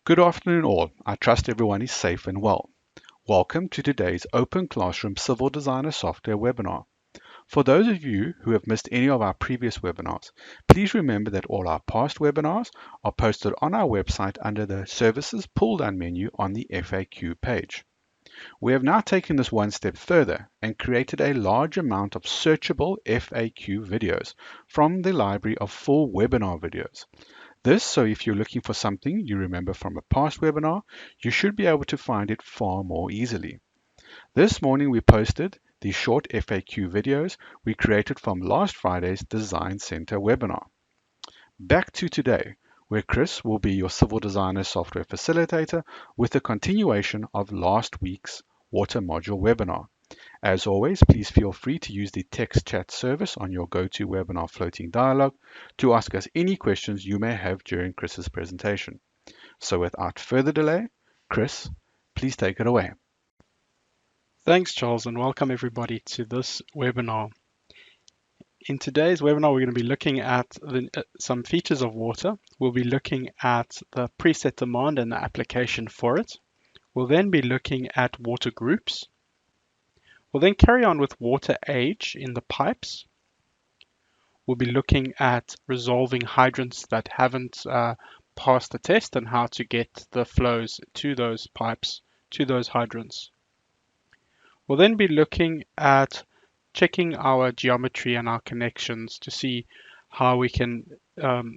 Good afternoon all. I trust everyone is safe and well. Welcome to today's Open Classroom Civil Designer Software webinar. For those of you who have missed any of our previous webinars, please remember that all our past webinars are posted on our website under the Services pull-down menu on the FAQ page. We have now taken this one step further and created a large amount of searchable FAQ videos from the library of full webinar videos. This, so if you're looking for something you remember from a past webinar, you should be able to find it far more easily. This morning we posted the short FAQ videos we created from last Friday's Design Center webinar. Back to today, where Chris will be your civil designer software facilitator with a continuation of last week's water module webinar. As always, please feel free to use the text chat service on your GoToWebinar floating dialog to ask us any questions you may have during Chris's presentation. So without further delay, Chris, please take it away. Thanks, Charles, and welcome everybody to this webinar. In today's webinar, we're going to be looking at some features of water. We'll be looking at the preset demand and the application for it. We'll then be looking at water groups. We'll then carry on with water age in the pipes. We'll be looking at resolving hydrants that haven't passed the test and how to get the flows to those pipes, to those hydrants. We'll then be looking at checking our geometry and our connections to see how we can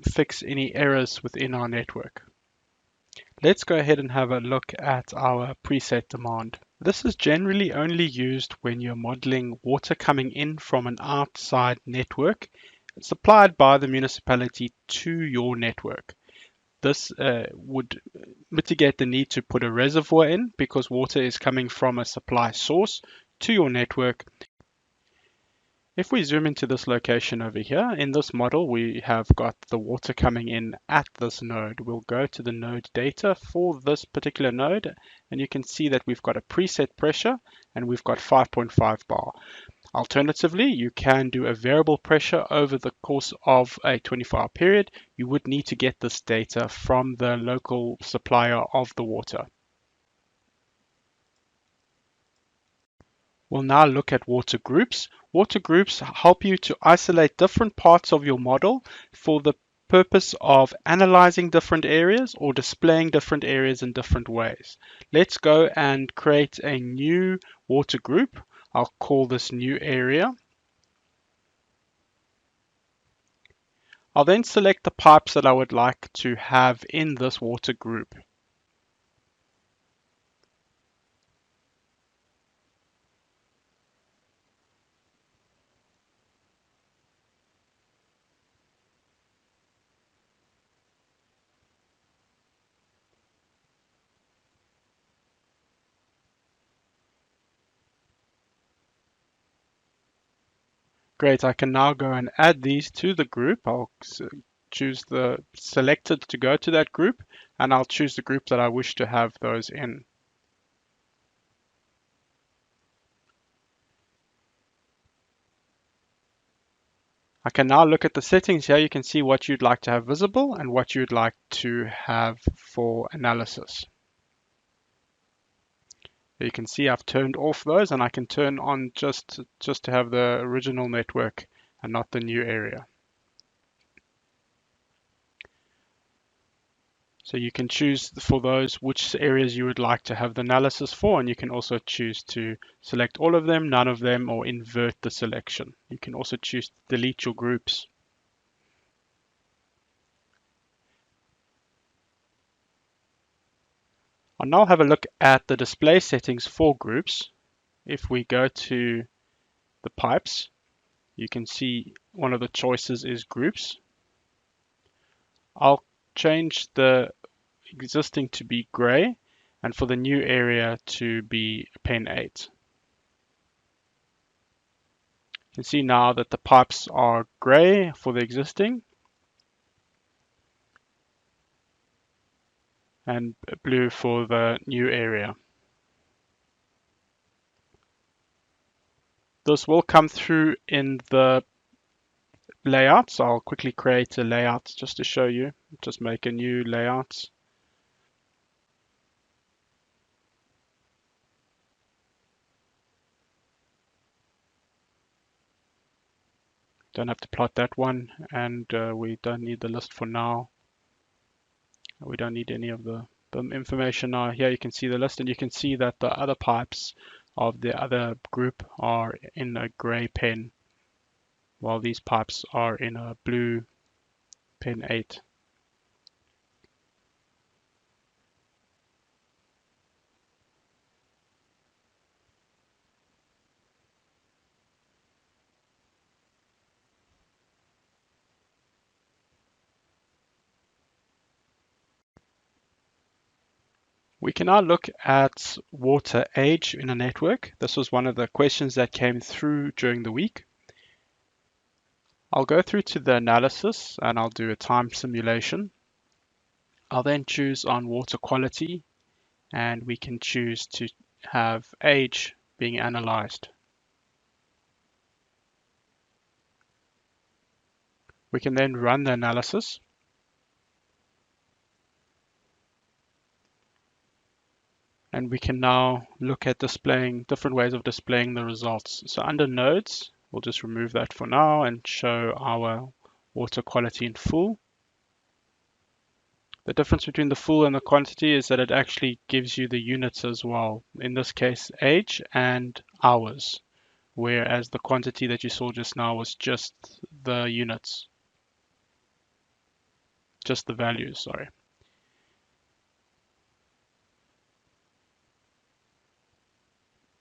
fix any errors within our network. Let's go ahead and have a look at our preset demand. This is generally only used when you're modeling water coming in from an outside network supplied by the municipality to your network. This would mitigate the need to put a reservoir in because water is coming from a supply source to your network. If we zoom into this location over here, in this model, we have got the water coming in at this node. We'll go to the node data for this particular node, and you can see that we've got a preset pressure and we've got 5.5 bar. Alternatively, you can do a variable pressure over the course of a 24-hour period. You would need to get this data from the local supplier of the water. We'll now look at water groups. Water groups help you to isolate different parts of your model for the purpose of analyzing different areas or displaying different areas in different ways. Let's go and create a new water group. I'll call this new area. I'll then select the pipes that I would like to have in this water group. Great, I can now go and add these to the group. I'll choose the selected to go to that group, and I'll choose the group that I wish to have those in. I can now look at the settings here. You can see what you'd like to have visible and what you'd like to have for analysis. You can see I've turned off those, and I can turn on just to have the original network and not the new area. So you can choose for those which areas you would like to have the analysis for, and you can also choose to select all of them, none of them, or invert the selection. You can also choose to delete your groups. I'll now have a look at the display settings for groups. If we go to the pipes, you can see one of the choices is groups. I'll change the existing to be gray and for the new area to be pen 8. You can see now that the pipes are gray for the existing and blue for the new area. This will come through in the layout, so I'll quickly create a layout just to show you. Just make a new layout. Don't have to plot that one, and we don't need the list for now. We don't need any of the information now. Here you can see the list, and you can see that the other pipes of the other group are in a gray pen, while these pipes are in a blue pen 8. We can now look at water age in a network. This was one of the questions that came through during the week. I'll go through to the analysis and I'll do a time simulation. I'll then choose on water quality, and we can choose to have age being analyzed. We can then run the analysis. And we can now look at displaying different ways of displaying the results. So under nodes, we'll just remove that for now and show our water quality in full. The difference between the full and the quantity is that it actually gives you the units as well. In this case, age and hours, whereas the quantity that you saw just now was just the units, just the values, sorry.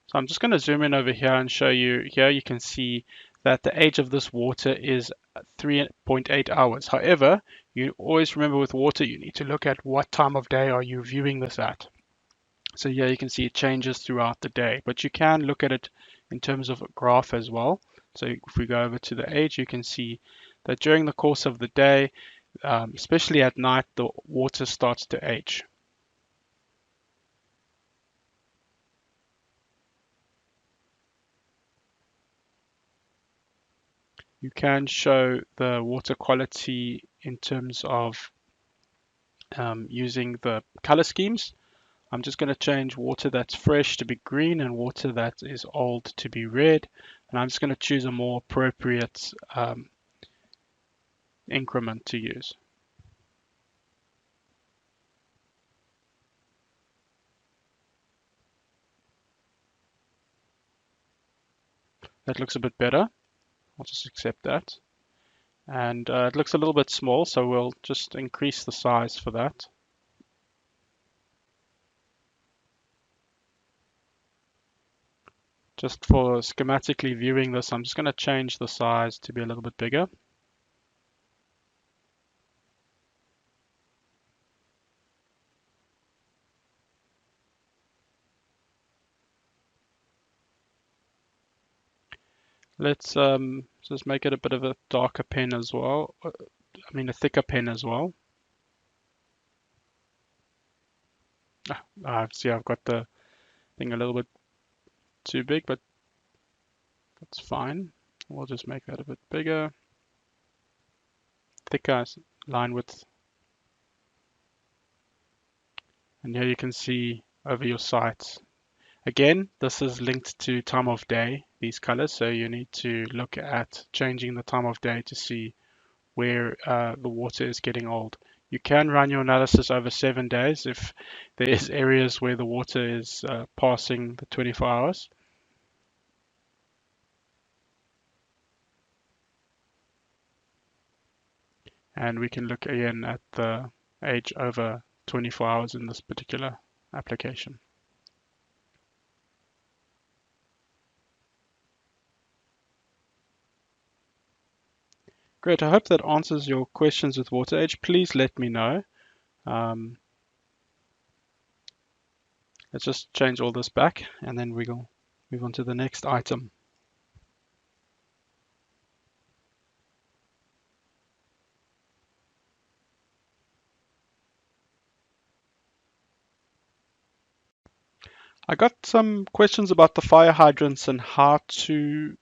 So I'm just going to zoom in over here and show you. Here you can see that the age of this water is 3.8 hours. However, you always remember with water, you need to look at what time of day are you viewing this at. So here you can see it changes throughout the day, but you can look at it in terms of a graph as well. So if we go over to the age, you can see that during the course of the day, especially at night, the water starts to age. You can show the water quality in terms of using the color schemes. I'm just going to change water that's fresh to be green and water that is old to be red. And I'm just going to choose a more appropriate increment to use. That looks a bit better. I'll just accept that. And it looks a little bit small, so we'll just increase the size for that. Just for schematically viewing this, I'm just going to change the size to be a little bit bigger. Let's just make it a bit of a darker pen as well. I mean a thicker pen as well. See, I've got the thing a little bit too big, but that's fine. We'll just make that a bit bigger. Thicker line width. And here you can see over your sight. Again, this is linked to time of day, these colors, so you need to look at changing the time of day to see where the water is getting old. You can run your analysis over 7 days if there is areas where the water is passing the 24 hours. And we can look again at the age over 24 hours in this particular application. Great, I hope that answers your questions with water age. Please let me know. Let's just change all this back and then we'll move on to the next item. I got some questions about the fire hydrants and how to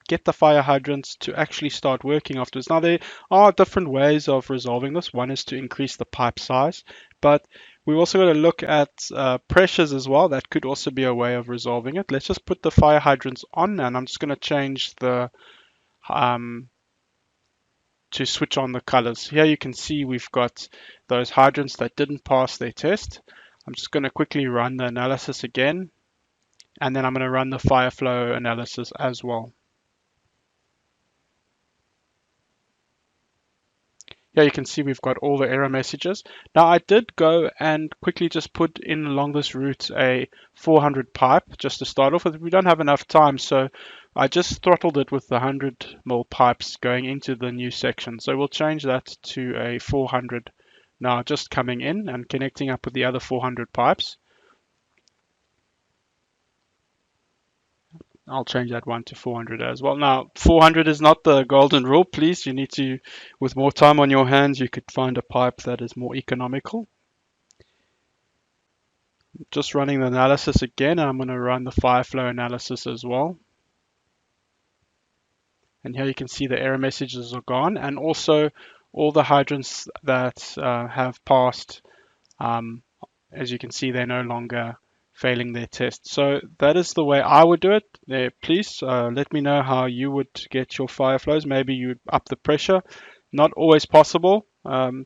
get the fire hydrants to actually start working afterwards. Now, there are different ways of resolving this. One is to increase the pipe size, but we've also got to look at pressures as well. That could also be a way of resolving it. Let's just put the fire hydrants on, and I'm just going to change the to switch on the colors. Here you can see we've got those hydrants that didn't pass their test. I'm just going to quickly run the analysis again, and then I'm going to run the fire flow analysis as well. Here you can see we've got all the error messages. Now I did go and quickly just put in along this route a 400 pipe just to start off with. We don't have enough time, so I just throttled it with the 100 mil pipes going into the new section. So we'll change that to a 400 now, just coming in and connecting up with the other 400 pipes. I'll change that one to 400 as well. Now, 400 is not the golden rule, please. You need to, with more time on your hands, you could find a pipe that is more economical. Just running the analysis again, I'm going to run the fire flow analysis as well. And here you can see the error messages are gone, and also all the hydrants that have passed, as you can see, they're no longer failing their test. So that is the way I would do it. There, please let me know how you would get your fire flows. Maybe you would up the pressure. Not always possible.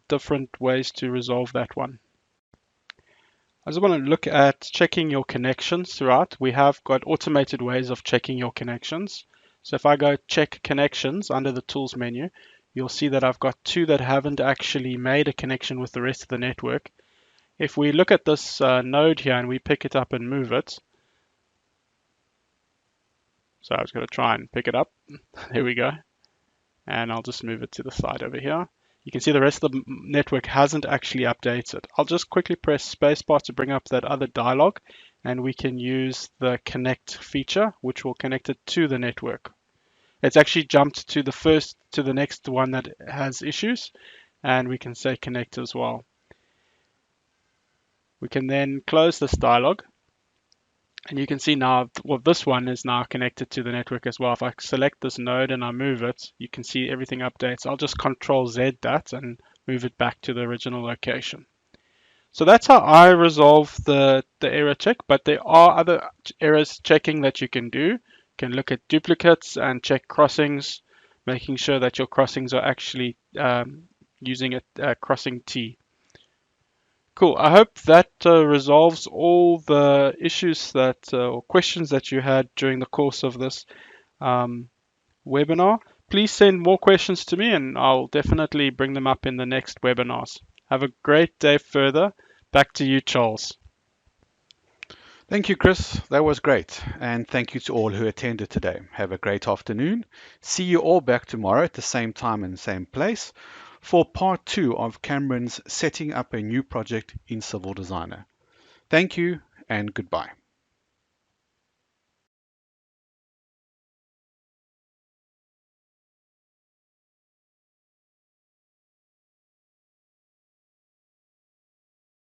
Different ways to resolve that one. I just want to look at checking your connections throughout. We have got automated ways of checking your connections. So if I go check connections under the tools menu, you'll see that I've got two that haven't actually made a connection with the rest of the network. If we look at this node here and we pick it up and move it, so I was going to try and pick it up. There we go. And I'll just move it to the side over here. You can see the rest of the network hasn't actually updated. I'll just quickly press spacebar to bring up that other dialog, and we can use the connect feature, which will connect it to the network. It's actually jumped to the next one that has issues, and we can say connect as well. We can then close this dialog, and you can see now, well, this one is now connected to the network as well. If I select this node and I move it, you can see everything updates. I'll just Control Z that and move it back to the original location. So that's how I resolve the error check, but there are other errors checking that you can do. You can look at duplicates and check crossings, making sure that your crossings are actually using a crossing T. Cool. I hope that resolves all the issues that or questions that you had during the course of this webinar. Please send more questions to me and I'll definitely bring them up in the next webinars. Have a great day further. Back to you, Charles. Thank you, Chris. That was great. And thank you to all who attended today. Have a great afternoon. See you all back tomorrow at the same time and same place for part 2 of Cameron's setting up a new project in Civil Designer. Thank you and goodbye.